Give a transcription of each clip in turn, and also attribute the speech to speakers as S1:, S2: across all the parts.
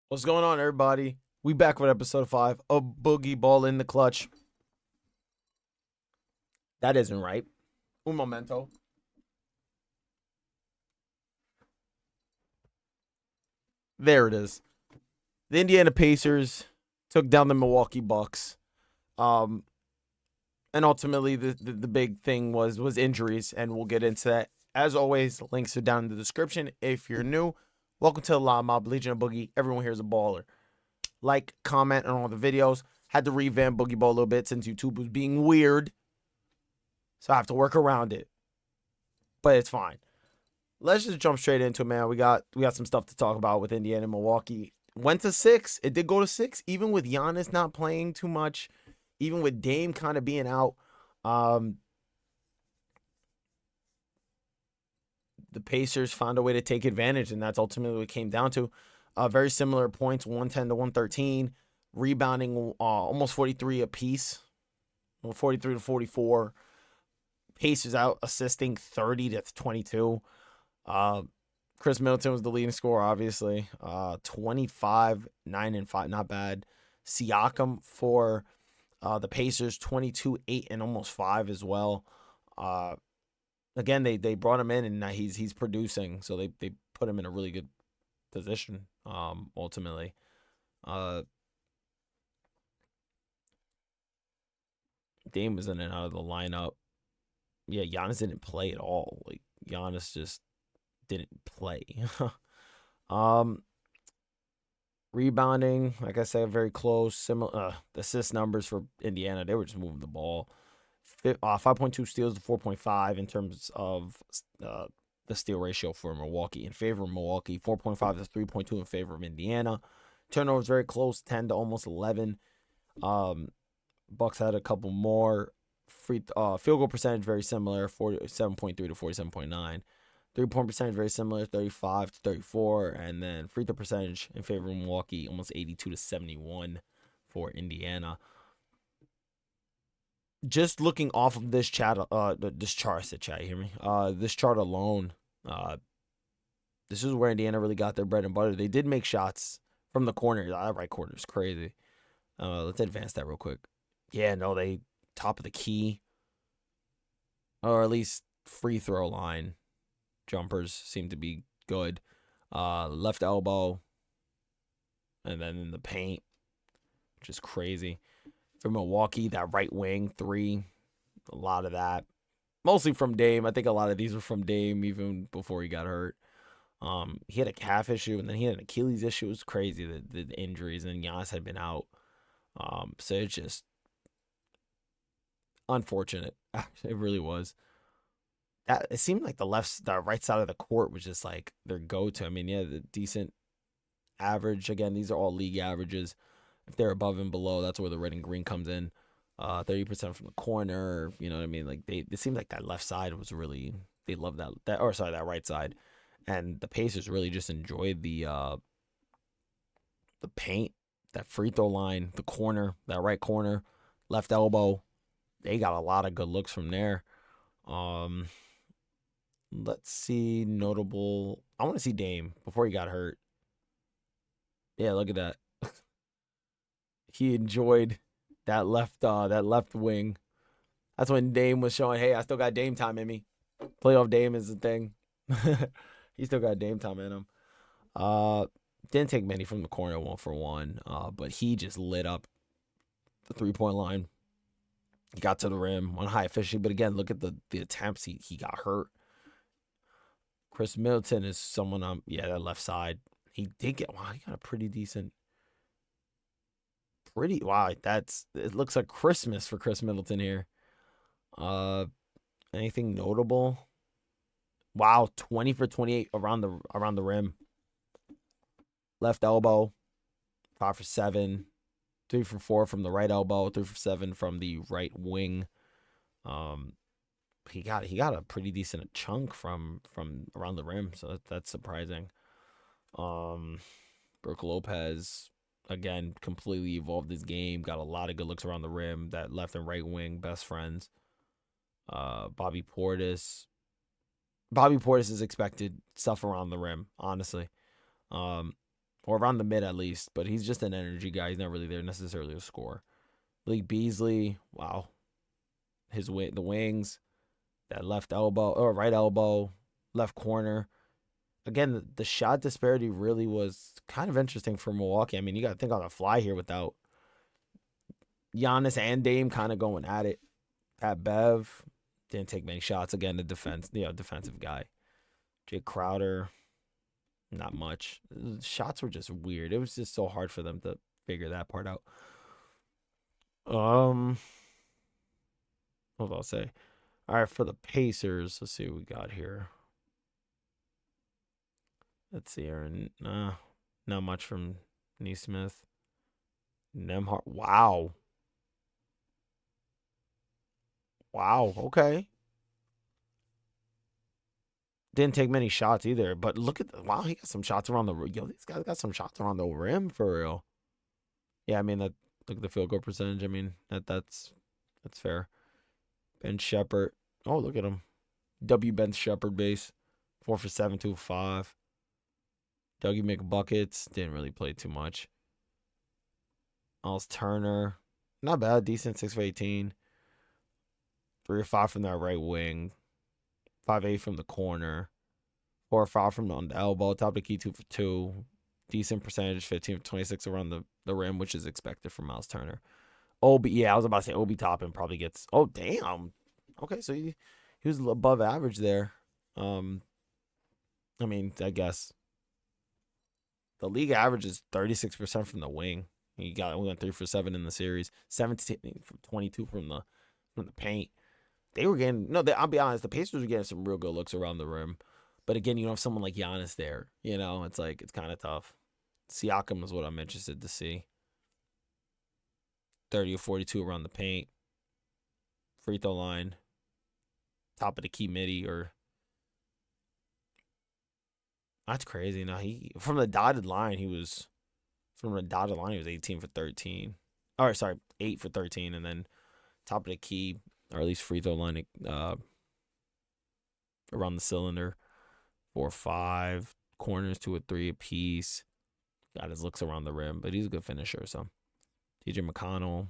S1: What's going on, everybody? We back with episode 5 of Boogie-Ball in the clutch. That isn't right. Un momento. There it is. The Indiana Pacers took down the Milwaukee Bucks. Um, and ultimately, the big thing was injuries, and we'll get into that. As always, links are down in the description. If you're new, welcome to the La Mob Legion of Boogie. Everyone here is a baller. Like, comment on all the videos. Had to revamp Boogie-Ball a little bit since YouTube was being weird, so I have to work around it. But it's fine. Let's just jump straight into it, man. We got some stuff to talk about with Indiana and Milwaukee. Went to 6. It did go to 6, even with Giannis not playing too much, even with Dame kind of being out. Um, the Pacers found a way to take advantage, and that's ultimately what it came down to. Very similar points, 110 to 113, rebounding almost 43 apiece, 43 to 44. Pacers out assisting 30 to 22. Uh, Chris Middleton was the leading scorer, obviously. 25, 9 and 5, not bad. Siakam for the Pacers, 22, 8 and almost 5 as well. Again, they brought him in, and now he's producing, so they put him in a really good position. Ultimately, Dame was in and out of the lineup. Yeah, Giannis didn't play at all. Like, Giannis just didn't play. um, Rebounding, like I said, very close. Similar assist numbers for Indiana. They were just moving the ball. 5.2 steals to 4.5 in terms of the steal ratio for Milwaukee in favor of Milwaukee. 4.5 to 3.2 in favor of Indiana. Turnovers very close, 10 to almost 11. Bucks had a couple more. Field goal percentage very similar, 47.3 to 47.9. 3-point percentage very similar, 35 to 34, and then free throw percentage in favor of Milwaukee, almost 82 to 71 for Indiana. Just looking off of this chart, this chart, I said chat, you hear me? This chart alone, this is where Indiana really got their bread and butter. They did make shots from the corner. That right corner is crazy. Let's advance that real quick. Yeah, no, they top of the key, or at least free throw line. Jumpers seem to be good. Left elbow, and then in the paint, which is crazy. For Milwaukee, that right wing 3, a lot of that. Mostly from Dame. I think a lot of these were from Dame even before he got hurt. He had a calf issue, and then he had an Achilles issue. It was crazy, the injuries, and Giannis had been out. So it's just unfortunate. It really was. It seemed like the right side of the court was just like their go-to. I mean, yeah, the decent average. Again, these are all league averages. If they're above and below, that's where the red and green comes in. 30% from the corner. You know what I mean? Like it seemed like that left side was really, they love that right side, and the Pacers really just enjoyed the paint, that free throw line, the corner, that right corner, left elbow. They got a lot of good looks from there. Um, let's see notable. I want to see Dame before he got hurt. Yeah, look at that. He enjoyed that left wing. That's when Dame was showing, hey, I still got Dame time in me. Playoff Dame is the thing. He still got Dame time in him. Uh, didn't take many from the corner 1-for-1. But he just lit up the 3-point line. He got to the rim on high efficiency, but again, look at the attempts. He got hurt. Chris Middleton is someone that left side. He did get he got a pretty decent. Wow, it looks like Christmas for Chris Middleton here. Uh, anything notable? Wow, 20 for 28 around the rim. Left elbow, 5 for 7, 3 for 4 from the right elbow, 3 for 7 from the right wing. Um, he got a pretty decent chunk from around the rim, so that's surprising. Brook Lopez again completely evolved his game. Got a lot of good looks around the rim. That left and right wing, best friends. Bobby Portis. Bobby Portis is expected stuff around the rim, honestly. Um, or around the mid at least. But he's just an energy guy. He's not really there necessarily to score. Malik Beasley, wow, the wings, that left elbow or right elbow, left corner. Again, the shot disparity really was kind of interesting for Milwaukee. I mean, you got to think on the fly here without Giannis and Dame kind of going at it. Pat Bev didn't take many shots. Again, defensive guy. Jay Crowder, not much. Shots were just weird. It was just so hard for them to figure that part out. What was I'll say? All right, for the Pacers, let's see what we got here. Let's see, Aaron. Not much from Neesmith. Nemhart. Wow. Okay. Didn't take many shots either, but look at wow, he got some shots around the yo. These guys got some shots around the rim for real. Yeah, I mean that. Look at the field goal percentage. I mean that's fair. Ben Shepherd. Oh, look at him. Ben Shepherd base. 4 for 7, 2 for 5. Dougie McBuckets didn't really play too much. Miles Turner, not bad, decent, 6 for 18. 3 or 5 from that right wing. 5-8 from the corner. 4 or 5 from on the elbow. Top of the key, 2 for 2. Decent percentage, 15 for 26 around the rim, which is expected from Miles Turner. Obi, yeah, I was about to say Obi Toppin probably gets. Oh, damn. Okay, so he was above average there. I mean, I guess the league average is 36% from the wing. We went 3 for 7 in the series, 17 from 22 from the paint. They were getting I'll be honest, the Pacers were getting some real good looks around the rim, but again, you don't have someone like Giannis there. It's like it's kind of tough. Siakam is what I'm interested to see. 30 or 42 around the paint, free throw line, top of the key midi or. That's crazy. Now from the dotted line, he was 18 for 13. Or sorry, 8 for 13, and then top of the key, or at least free throw line, around the cylinder, 4 or 5 corners, 2 or 3 apiece. Got his looks around the rim, but he's a good finisher. So TJ McConnell,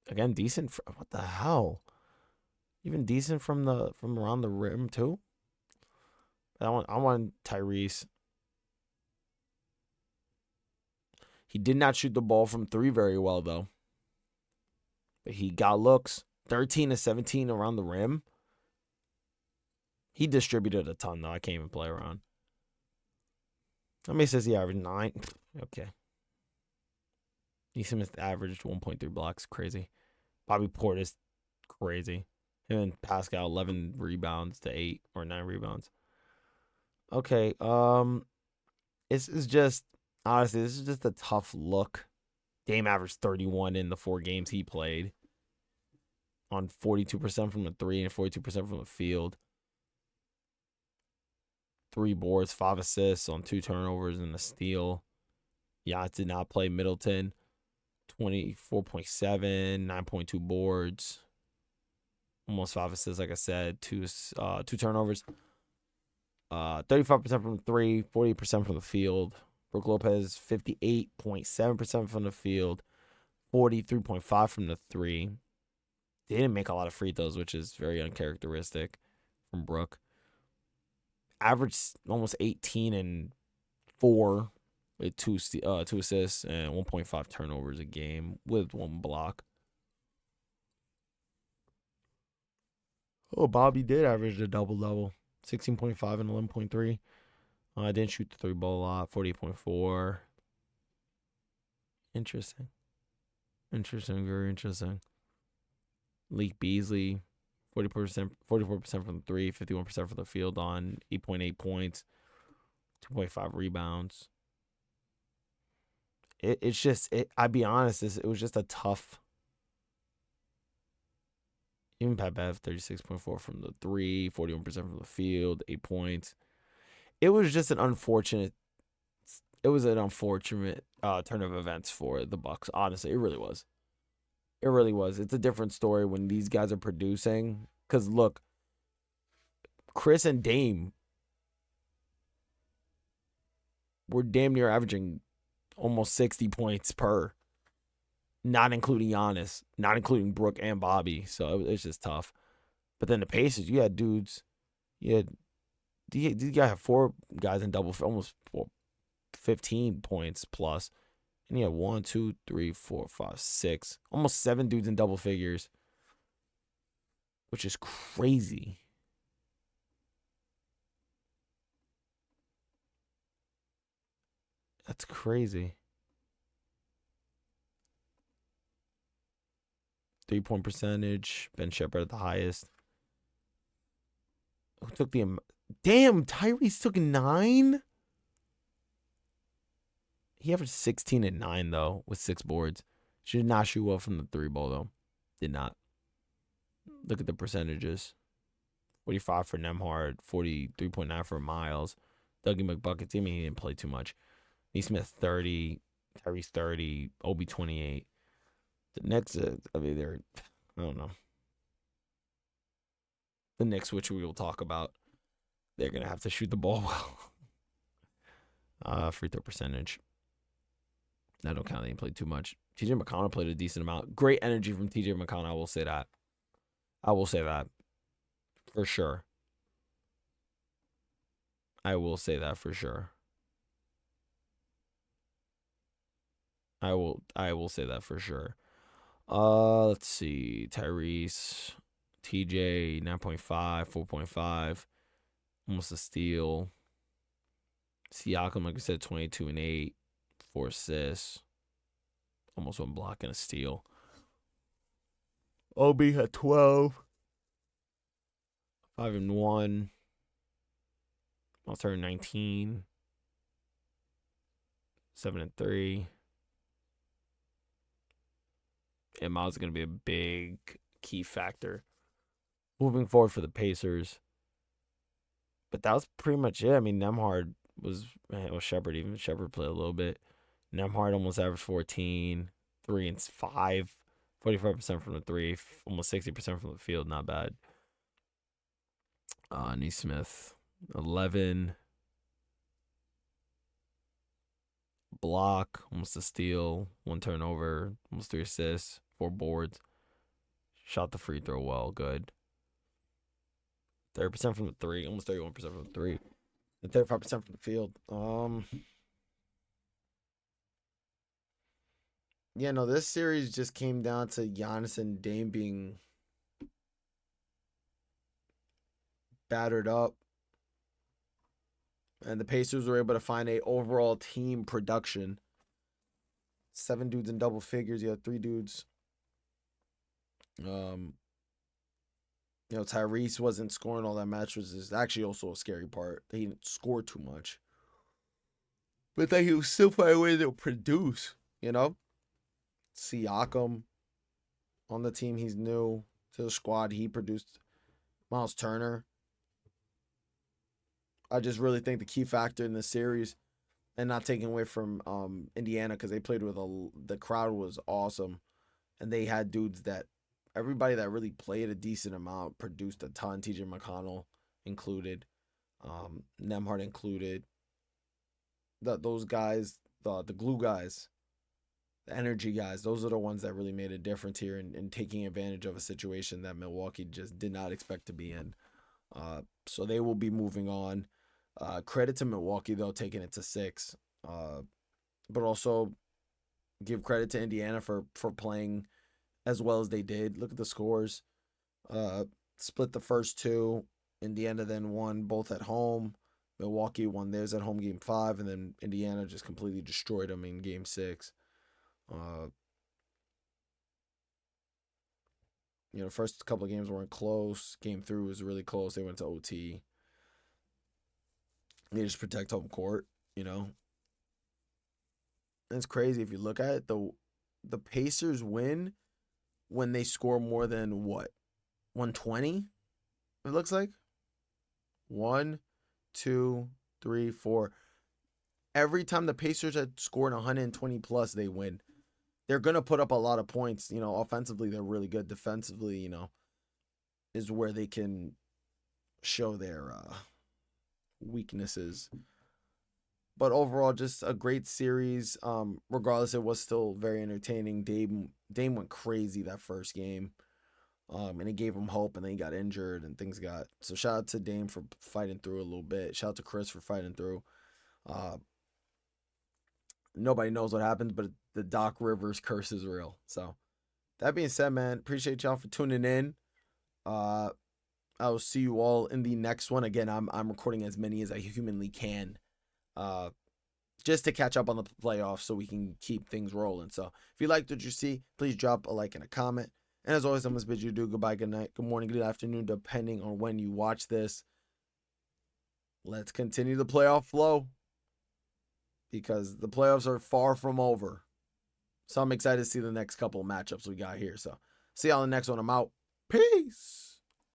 S1: again, decent. What the hell? Even decent from around the rim too. I want Tyrese. He did not shoot the ball from 3 very well, though. But he got looks. 13 to 17 around the rim. He distributed a ton, though. I can't even play around. Somebody says he averaged 9. Okay. Neesmith averaged 1.3 blocks. Crazy. Bobby Portis, crazy. Him and Pascal, 11 rebounds to 8 or 9 rebounds. Okay. This is just a tough look. Dame averaged 31 in the 4 games he played, on 42% from the 3 and 42% from the field. 3 boards, 5 assists on 2 turnovers and a steal. Giannis did not play. Middleton, 24.7, 9.2 boards, almost 5 assists, like I said, 2 turnovers. 35% from 3, 48% from the field. Brook Lopez, 58.7% from the field, 43.5 from the 3. They didn't make a lot of free throws, which is very uncharacteristic from Brook. Averaged almost 18 and 4 with 2 assists and 1.5 turnovers a game with 1 block. Oh, Bobby did average a double-double. 16.5 and 11.3. I didn't shoot the 3 ball a lot. 48.4. Interesting. Very interesting. Malik Beasley, 44% from the 3, 51% from the field on 8.8 points, 2.5 rebounds. It's just, I'll be honest, it was just a tough. Even Pat Bev, 36.4 from the 3, 41% from the field, 8 points. It was just an unfortunate. It was an unfortunate turn of events for the Bucks. Honestly, it really was. It really was. It's a different story when these guys are producing. Because look, Chris and Dame, we're damn near averaging almost 60 points per, not including Giannis, not including Brooke and Bobby. So it's just tough. But then the Pacers, you had dudes, you had, you got have 4 guys in double, almost 15 points plus. And you had 1, 2, 3, 4, 5, 6, almost 7 dudes in double figures, which is crazy. That's crazy. 3-point percentage. Ben Shepherd at the highest. Who took the... Damn, Tyrese took 9? He averaged 16 and 9, though, with 6 boards. She did not shoot well from the 3-ball, though. Did not. Look at the percentages. 45 for Nembhard, 43.9 for Miles. Dougie McBuckets, I mean, he didn't play too much. Neesmith, 30. Tyrese, 30. Obi, 28. The Knicks, I mean, they're... I don't know. The Knicks, which we will talk about, they're going to have to shoot the ball well. Free throw percentage. I don't count. They didn't play too much. TJ McConnell played a decent amount. Great energy from TJ McConnell. I will say that. I will say that. For sure. I will say that for sure. I will say that for sure. Let's see. Tyrese, TJ, 9.5, 4.5. Almost a steal. Siakam, like I said, 22 and 8. 4 assists. Almost 1 block and a steal. Obi had 12. 5 and 1. I'll turn 19. 7 and 3. And Miles is going to be a big key factor moving forward for the Pacers. But that was pretty much it. I mean, Nembhard was Shepard. Even Shepard played a little bit. Nembhard almost averaged 14, 3 and 5, 45% from the 3, almost 60% from the field. Not bad. Neesmith, 11. Block, almost a steal, 1 turnover, almost 3 assists, 4 boards. Shot the free throw well, good. 30% from the 3, almost 31% from the 3, and 35% from the field. Yeah, no, this series just came down to Giannis and Dame being battered up. And the Pacers were able to find a overall team production. 7 dudes in double figures. You had 3 dudes. Tyrese wasn't scoring all that much, which is actually also a scary part. He didn't score too much. But that he was still finding ways to produce, Siakam on the team, he's new to the squad. He produced. Miles Turner. I just really think the key factor in this series, and not taking away from Indiana, because they played with the crowd was awesome, and they had dudes that everybody that really played a decent amount produced a ton. TJ McConnell included, Nembhard included. Those guys, the glue guys, the energy guys, those are the ones that really made a difference here in taking advantage of a situation that Milwaukee just did not expect to be in. So they will be moving on. Credit to Milwaukee, though, taking it to 6. But also give credit to Indiana for playing as well as they did. Look at the scores. Split the first 2. Indiana then won both at home. Milwaukee won theirs at home game 5, and then Indiana just completely destroyed them in game 6. First couple of games weren't close. Game 3 was really close. They went to OT. They just protect home court, And it's crazy if you look at it. The Pacers win when they score more than what? 120? It looks like 1, 2, 3, 4. Every time the Pacers had scored 120 plus, they win. They're gonna put up a lot of points. Offensively they're really good. Defensively, is where they can show their weaknesses. But overall, just a great series. Regardless, it was still very entertaining. Dame went crazy that first game. And it gave him hope, and then he got injured, and things got. So shout out to Dame for fighting through a little bit. Shout out to Chris for fighting through. Uh, Nobody knows what happens, but the Doc Rivers curse is real. So that being said, man, appreciate y'all for tuning in. Uh, I will see you all in the next one. Again, I'm recording as many as I humanly can. Uh, just to catch up on the playoffs so we can keep things rolling. So if you liked what you see, please drop a like and a comment. And as always, I must bid you do goodbye, good night, good morning, good afternoon, depending on when you watch this. Let's continue the playoff flow because the playoffs are far from over. So I'm excited to see the next couple of matchups we got here. So see you on the next one. I'm out. Peace.